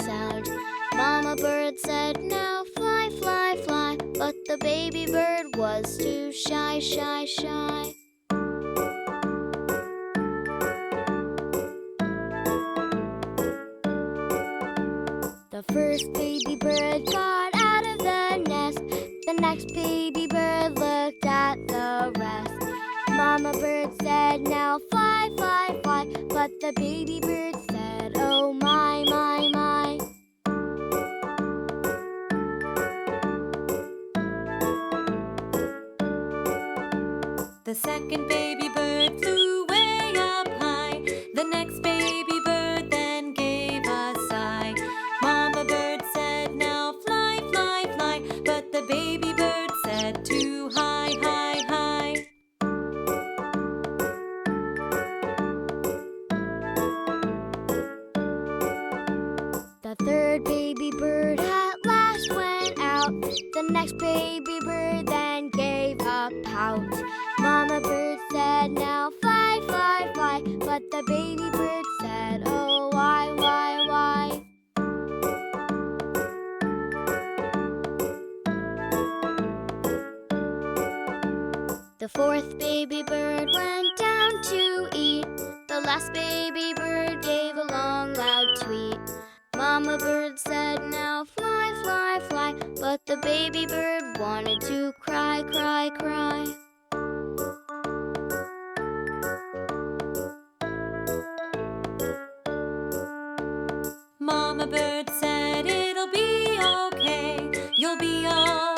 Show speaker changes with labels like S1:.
S1: sound. Mama bird said, now fly, fly, fly, but the baby bird was too shy, shy, shy. The first baby bird got out of the nest. The next baby bird looked at the rest. Mama bird said, now fly, fly, fly, but the baby bird said, oh my, my, my.
S2: The second baby bird flew way up high. The next baby bird then gave a sigh. Mama bird said, now fly, fly, fly, but the baby bird said, too high, high, high.
S1: The third baby bird at last went out. The next baby bird then gave a pout. Mama bird said, now fly, fly, fly, but the baby bird said, oh why, why, why? The fourth baby bird went down to eat. The last baby bird gave a long, loud tweet. Mama bird said, now fly, fly, fly, but the baby bird wanted to cry, cry, cry.
S2: Mama bird said, it'll be okay, you'll be all